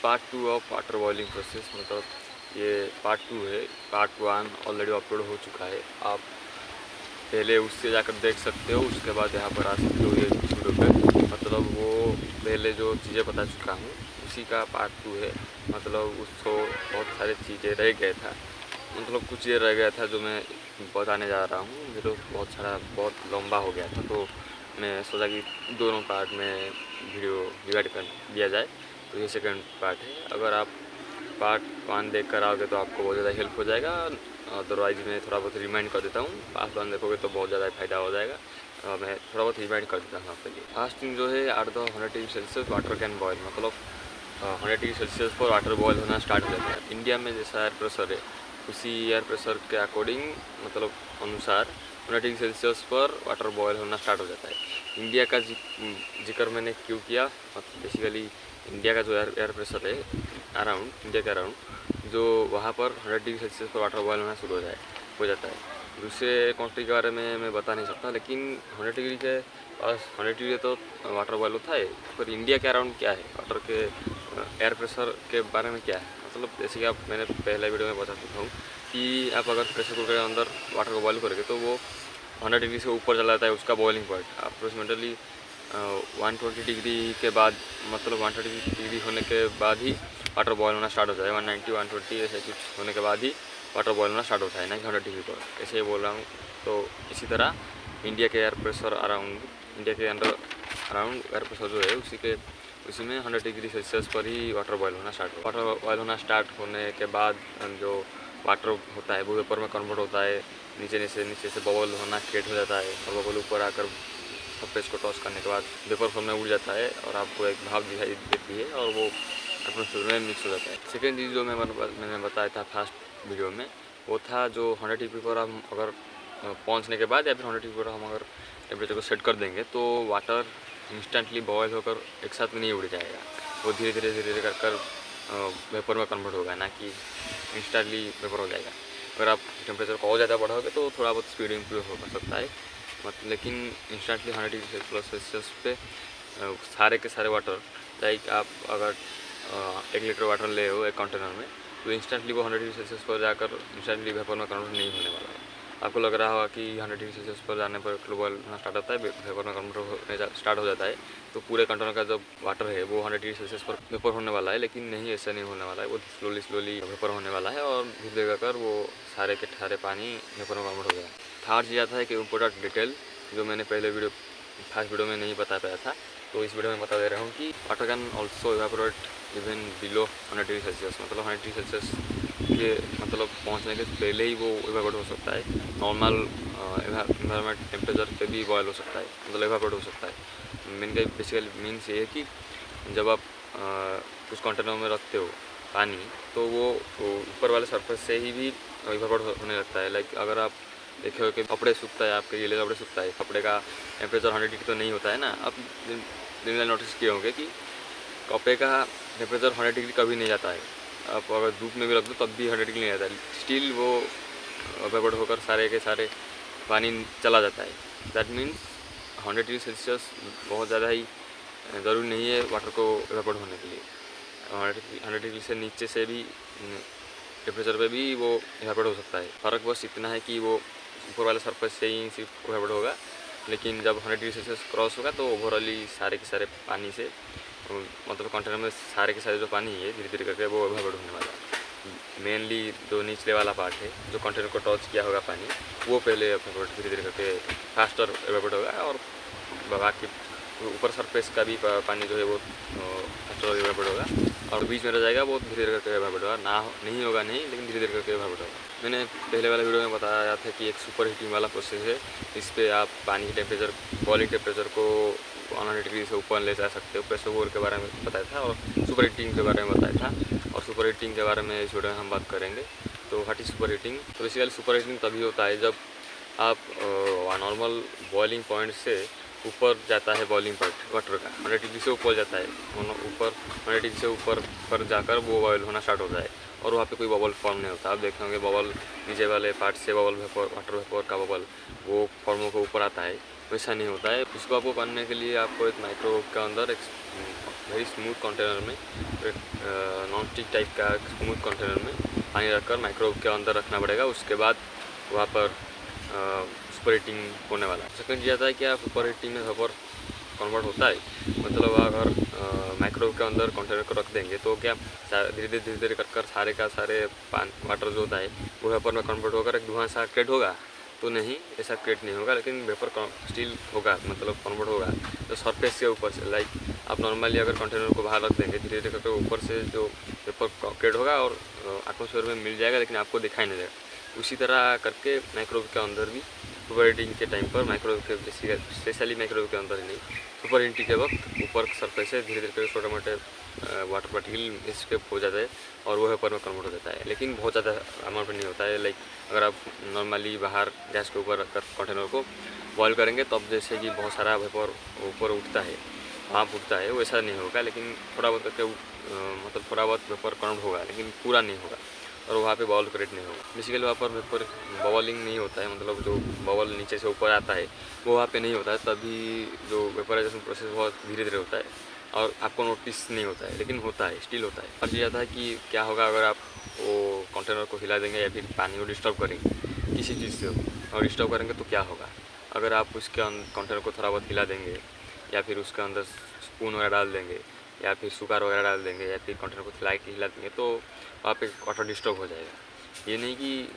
Part 2 of water boiling process, मतलब ये part 2 है। पार्ट 1 ऑलरेडी अपलोड हो चुका है, आप पहले उससे जाकर देख सकते हो, उसके बाद यहाँ पर आ सकते हो ये वीडियो पे। मतलब वो पहले जो चीज़ें बता चुका हूँ उसी का पार्ट 2 है। मतलब उसको बहुत सारी चीज़ें रह गया था, मतलब कुछ ये रह गया था जो मैं बताने जा रहा हूँ। मेरे बहुत लंबा हो गया था, तो मैं सोचा कि दोनों पार्ट में वीडियो डिवाइड कर दिया जाए। तो ये सेकंड पार्ट है। अगर आप पार्ट 1 देख कर आओगे तो आपको बहुत ज़्यादा हेल्प हो जाएगा। अदरवाइज मैं थोड़ा बहुत रिमाइंड कर देता हूँ, पार्ट 1 देखोगे तो बहुत ज़्यादा फ़ायदा हो जाएगा। मैं थोड़ा बहुत रिमाइंड कर देता हूँ आपके लिए। फर्स्ट थिंग जो है, at the 100 degree Celsius water can boil, मतलब 100 डिग्री सेल्सियस पर वाटर बॉयल होना स्टार्ट हो जाता है। इंडिया में जैसा एयर प्रेशर है उसी एयर प्रेशर के अकॉर्डिंग, मतलब अनुसार 100 डिग्री सेल्सियस पर वाटर बॉयल होना स्टार्ट हो जाता है। इंडिया का जिक्र मैंने क्यों किया, मतलब बेसिकली इंडिया का जो एयर प्रेशर है इंडिया के अराउंड, जो वहाँ पर 100 डिग्री सेल्सियस पर वाटर बॉयल होना शुरू हो जाता है। दूसरे कंट्री के बारे में मैं बता नहीं सकता, लेकिन 100 डिग्री के पास 100 डिग्री तो वाटर बॉयल होता है। पर इंडिया के अराउंड क्या है, वाटर के एयर प्रेशर के बारे में क्या है, मतलब जैसे कि आप मैंने पहले वीडियो में बता चुका हूँ कि आप अगर प्रेशर कुकर के अंदर वाटर को बॉयल करोगे तो वो 100 डिग्री से ऊपर चला जाता है उसका बॉइलिंग पॉइंट। अप्रोक्सीमेटली 120 डिग्री के बाद, मतलब 130 डिग्री होने के बाद ही वाटर बॉयल होना स्टार्ट होता है। 190 120 ऐसे कुछ होने के बाद ही वाटर बॉयल होना स्टार्ट होता है, ना कि 100 डिग्री पर, ऐसे ही बोल रहा हूँ। तो इसी तरह इंडिया के एयर प्रेशर इंडिया के अंडर अराउंड एयर प्रेशर जो है उसी में 100 डिग्री सेल्सियस पर ही वाटर बॉयल होना स्टार्ट होने के बाद जो वाटर होता है वो वेपर में कन्वर्ट होता है। नीचे से बबल होना क्रिएट हो जाता है, और बबल ऊपर आकर सरफेस को टॉस करने के बाद वेपर फॉर्म में उड़ जाता है और आपको एक भाप दिखाई देती है और वो एटमॉस्फेयर में मिक्स हो जाता है। सेकेंड चीज़ जो मैंने बताया था फर्स्ट वीडियो में, वो था जो 100 डिग्री पर हम अगर पहुंचने के बाद या फिर 100 डिग्री पर हम अगर टेम्परेचर को सेट कर देंगे तो वाटर इंस्टेंटली बॉयल होकर एक साथ में नहीं उड़ जाएगा। वो धीरे धीरे कर वेपर में कन्वर्ट होगा, ना कि इंस्टेंटली वेपर हो जाएगा। अगर आप टेम्परेचर को और ज़्यादा बढ़ाओगे तो थोड़ा बहुत स्पीड इम्प्रूव हो सकता है, मतलब लेकिन इंस्टेंटली 100 डिग्री सेल्सियस पे सारे के सारे वाटर, लाइक आप अगर 1 लीटर वाटर ले हो एक कंटेनर में, तो इंस्टेंटली वो 100 डिग्री सेल्सियस पर जाकर इंस्टेंटली वेपर में कन्वर्ट नहीं होने वाला है। आपको लग रहा होगा कि 100 डिग्री सेल्सियस पर जाने पर ग्लोबल होना स्टार्ट होता है, वेपर में कन्वर्ट होने स्टार्ट हो जाता है, तो पूरे कंटेनर का जो वाटर है वो 100 डिग्री सेल्सियस पर वेपर होने वाला है। लेकिन नहीं, ऐसा नहीं होने वाला है। वो स्लोली वेपर होने वाला है और धीरे धीरे कर वो सारे के सारे पानी वेपर में कन्वर्ट हो गया। थर्ड चीज़ आता है कि इम्पोर्टेंट डिटेल जो मैंने पहले फर्स्ट वीडियो में नहीं बता पाया था, तो इस वीडियो में बता दे रहा हूँ कि water can also evaporate even below 100 degree Celsius, मतलब 100 डिग्री सेल्सियस के मतलब पहुंचने के पहले ही वो इवेपोरेट हो सकता है। नॉर्मल इन्वायरमेंट टेम्परेचर पे भी बॉयल हो सकता है, मतलब इवेपोरेट हो सकता है। मेन का बेसिकली मीन्स ये है कि जब आप कुछ कंटेनर में रखते हो पानी, तो वो ऊपर वाले सरफेस से ही भी इवेपोरेट होने लगता है। लाइक अगर आप देखे हो कि कपड़े सूखता है, आपके गीले कपड़े सूखता है, कपड़े का टेम्परेचर 100 डिग्री तो नहीं होता है ना। आप दिन में नोटिस किए होंगे कि कपड़े का टेम्परेचर 100 डिग्री कभी नहीं जाता है। आप अगर धूप में भी रख दो तब भी 100 डिग्री नहीं जाता है, स्टिल वो इवेपोरेट होकर सारे के सारे पानी चला जाता है। दैट मीन्स 100 डिग्री सेल्सियस बहुत ज़्यादा ही ज़रूरी नहीं है वाटर को इवेपोरेट होने के लिए। 100 डिग्री से नीचे से भी टेम्परेचर पे भी वो इवेपोरेट हो सकता है। फ़र्क बस इतना है कि वो ऊपर वाले सरफेस से ही सिर्फ इवेपोरेट होगा, लेकिन जब 100 डिग्री सेल्सियस क्रॉस होगा तो ओवरऑली सारे के सारे पानी से, मतलब कंटेनर में सारे के सारे जो पानी है धीरे धीरे करके वो इवेपोरेट होने वाला है। मेनली जो निचले वाला पार्ट है जो कंटेनर को टच किया होगा पानी, वो पहले इवेपोरेट धीरे धीरे करके फास्टर इवेपोरेट होगा, और बाकी ऊपर सरफेस का भी पानी जो है वो फास्टर इवेपोरेट होगा, और बीच में रह जाएगा वो धीरे धीरे करके इवेपोरेट होगा। नहीं होगा नहीं, लेकिन धीरे धीरे करके इवेपोरेट होगा। मैंने पहले वाले वीडियो में बताया था कि एक सुपर हीटिंग वाला प्रोसेस है, इस पर आप पानी के टेम्परेचर, बॉइलिंग टेम्परेचर को 100 डिग्री से ऊपर ले जा सकते हो। प्रेशर कुकर के बारे में बताया था और सुपर हीटिंग के बारे में बताया था, और सुपर हीटिंग के बारे में इस वीडियो में हम बात करेंगे। तो व्हाट इज सुपर हीटिंग? तो बेसिकली सुपर हीटिंग तभी होता है जब आप नॉर्मल बॉइलिंग पॉइंट से ऊपर जाता है बॉइलिंग पॉइंट वाटर का, 100 डिग्री से ऊपर जाता है, ऊपर 100 डिग्री से ऊपर पर जाकर वो बॉयल होना स्टार्ट होता है, और वहाँ पे कोई बबल फॉर्म नहीं होता। आप देखे होंगे बबल नीचे वाले पार्ट से बबल वेपर, वाटर वेपर का बबल वो फॉर्म होकर ऊपर आता है, वैसा नहीं होता है। उसको आपको करने के लिए आपको एक माइक्रोवेव के अंदर एक वेरी स्मूथ कंटेनर में नॉन स्टिक टाइप का स्मूथ कंटेनर में पानी रखकर माइक्रोवेव के अंदर रखना पड़ेगा। उसके बाद वहाँ पर सुपर हीटिंग होने वाला है। सेकंड ये आता है कि आप सुपर हीटिंग में वेपर कन्वर्ट होता है, मतलब अगर माइक्रोवेव के अंदर कंटेनर को रख देंगे तो क्या धीरे धीरे कर सारे का सारे वाटर जो होता है वो वेपर में कन्वर्ट होकर एक धुआं सा क्रिएट होगा? तो नहीं, ऐसा क्रिएट नहीं होगा, लेकिन वेपर स्टिल होगा, मतलब कन्वर्ट होगा तो सरफेस के ऊपर से। लाइक आप नॉर्मली अगर कंटेनर को बाहर रख देंगे धीरे धीरे करके ऊपर से जो वेपर क्रिएट होगा और एटमॉस्फेयर में मिल जाएगा, लेकिन आपको दिखाई नहीं देगा। उसी तरह करके माइक्रोवेव के अंदर भी सुपर हीटिंग के टाइम पर माइक्रोवेव के स्पेशली माइक्रोवेव के अंदर ही नहीं, सुपर हीटिंग के वक्त ऊपर सरफेस से धीरे धीरे करके छोटे मोटे वाटर पार्टिकल स्केप हो जाता है और वो वेपर में कन्वर्ट हो जाता है, लेकिन बहुत ज़्यादा अमाउंट में नहीं होता है। लाइक अगर आप नॉर्मली बाहर गैस के ऊपर रखकर कंटेनर को बॉयल करेंगे तब जैसे कि बहुत सारा वेपर ऊपर उठता है, भाप उठता है, वैसा नहीं होगा, लेकिन थोड़ा बहुत करके मतलब थोड़ा बहुत वेपर कन्वर्ट होगा, लेकिन पूरा नहीं होगा और वहाँ पे बबल क्रिएट नहीं होगा। बेसिकली वहाँ पर वेपर बबलिंग नहीं होता है, मतलब जो बबल नीचे से ऊपर आता है वो वहाँ पे नहीं होता है, तभी जो वेपराइजेशन प्रोसेस बहुत धीरे धीरे होता है और आपको नोटिस नहीं होता है, लेकिन होता है, स्टिल होता है। और ये आता है कि क्या होगा अगर आप वो कंटेनर को हिला देंगे या फिर पानी को डिस्टर्ब करेंगे किसी चीज़ से, और डिस्टर्ब करेंगे तो क्या होगा? अगर आप उसके कंटेनर को थोड़ा बहुत हिला देंगे या फिर उसके अंदर स्पून वगैरह डाल देंगे या फिर सुगार वगैरह डाल देंगे या फिर कंटेनर को हिला देंगे तो वहाँ पे वाटर डिस्टर्ब हो जाएगा। ये नहीं कि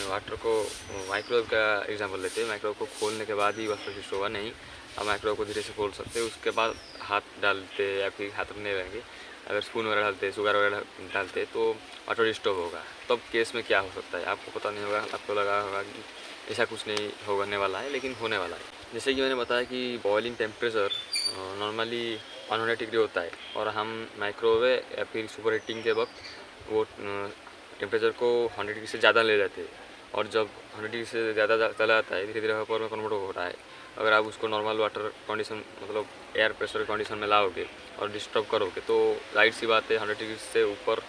वाटर को माइक्रोवेव का एग्जांपल लेते हैं, माइक्रोवेव को खोलने के बाद ही वाटर डिस्टर्ब होगा, नहीं, आप माइक्रोवेव को धीरे से खोल सकते हैं, उसके बाद हाथ डालते या फिर हाथ नहीं रहेंगे, अगर स्पून वगैरह डालते सुगार वगैरह डालते तो वाटर डिस्टर्ब होगा। तब केस में क्या हो सकता है आपको पता नहीं होगा, आपको लगा होगा कि ऐसा कुछ नहीं होने वाला है, लेकिन होने वाला है। जैसे कि मैंने बताया कि बॉइलिंग टेम्परेचर नॉर्मली 100 डिग्री होता है और हम माइक्रोवेव या फिर सुपर हीटिंग के वक्त वो टेम्परेचर को 100 डिग्री से ज़्यादा ले जाते हैं, और जब 100 डिग्री से ज़्यादा चला जाता है धीरे धीरे वेपर में कन्वर्ट हो रहा है। अगर आप उसको नॉर्मल वाटर कंडीशन मतलब एयर प्रेशर कंडीशन में लाओगे और डिस्टर्ब करोगे तो जाहिर सी बात है 100 डिग्री से ऊपर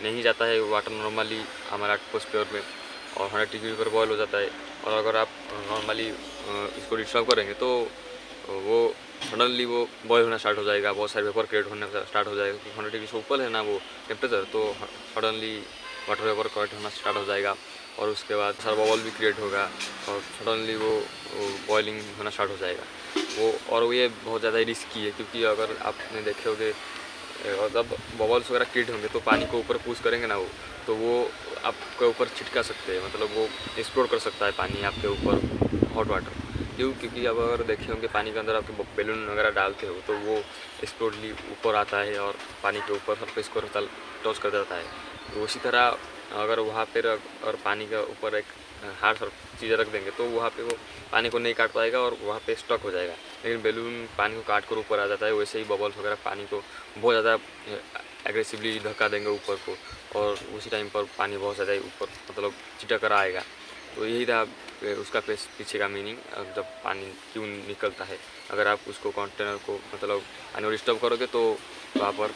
नहीं जाता है वाटर नॉर्मली हमारा एटमॉस्फेयर में, और 100 डिग्री पर बॉयल हो जाता है। और अगर आप नॉर्मली इसको डिस्टर्ब करेंगे तो वो सडनली वो बॉयल होना स्टार्ट हो जाएगा, बहुत सारे वेपर क्रिएट होना स्टार्ट हो जाएगा, क्योंकि 100 डिग्री से ऊपर है ना वो टेम्परेचर, तो सडनली वाटर वेपर क्रिएट होना स्टार्ट हो जाएगा और उसके बाद सारा बबल भी क्रिएट होगा और सडनली वो बॉइलिंग होना स्टार्ट हो जाएगा वो। और ये बहुत ज़्यादा रिस्की है, क्योंकि अगर आपने देखे होगे और जब बबल्स वगैरह क्रिएट होंगे तो पानी को ऊपर पुश करेंगे ना वो, तो वो आपके ऊपर छिटका सकते हैं, मतलब वो एक्सप्लोड कर सकता है पानी आपके ऊपर हॉट वाटर। क्योंकि अब अगर देखे होंगे पानी के अंदर आपके बैलून वगैरह डालते हो तो वो एक्सप्लोडली ऊपर आता है और पानी के ऊपर सरफेस को टच कर देता है। तो उसी तरह अगर वहाँ पर और पानी के ऊपर एक हार्ड चीज़ें रख देंगे तो वहाँ पे वो पानी को नहीं काट पाएगा और वहाँ पे स्टक हो जाएगा। लेकिन बैलून पानी को काट कर ऊपर आ जाता है, वैसे ही बबल्स वगैरह पानी को बहुत ज़्यादा एग्रेसिवली धक्का देंगे ऊपर को और उसी टाइम पर पानी बहुत ज़्यादा ऊपर मतलब चिटक कर आएगा। तो यही था उसका पीछे का मीनिंग, जब पानी क्यों निकलता है। अगर आप उसको कंटेनर को मतलब पानी को डिस्टर्ब करोगे तो वहाँ पर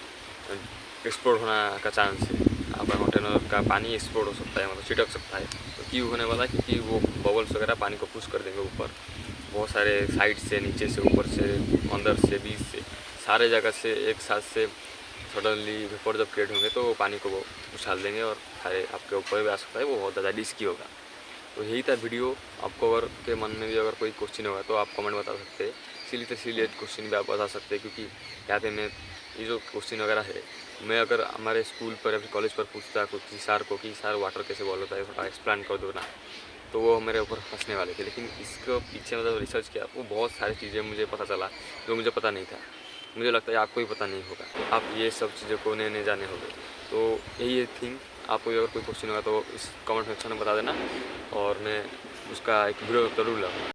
एक्सप्लोड होना का चांस है, आपका कंटेनर का पानी एक्सप्लोड हो सकता है, मतलब छिटक सकता है। तो क्यों होने वाला है? क्योंकि वो बबल्स वगैरह पानी को पुश कर देंगे ऊपर, बहुत सारे साइड से, नीचे से, ऊपर से, अंदर से, बीच से, सारे जगह से एक साथ से सडनली वेपर जब क्रिएट होंगे तो पानी को वो उछाल देंगे और सारे आपके ऊपर भी आ सकता है, वो बहुत ज़्यादा रिस्की होगा। तो यही था वीडियो। आपको अगर के मन में भी अगर कोई क्वेश्चन होगा तो आप कमेंट बता सकते हैं, इसीलिए क्वेश्चन भी आप बता सकते हैं, क्योंकि यहाँ पे मैं ये जो क्वेश्चन वगैरह है मैं अगर हमारे स्कूल पर या फिर कॉलेज पर पूछता किसी सर को कि सर वाटर कैसे बॉयल होता है, थोड़ा एक्सप्लेन कर दो ना, तो वो मेरे ऊपर हंसने वाले थे। लेकिन इसके पीछे मतलब रिसर्च किया वो बहुत सारी चीज़ें मुझे पता चला जो मुझे पता नहीं था। मुझे लगता है आपको ही पता नहीं होगा, आप ये सब चीज़ों को नए जाने होंगे। तो यही थिंग, आपको अगर कोई क्वेश्चन होगा तो इस कमेंट सेक्शन में बता देना और मैं उसका एक वीडियो जरूर लाऊंगा।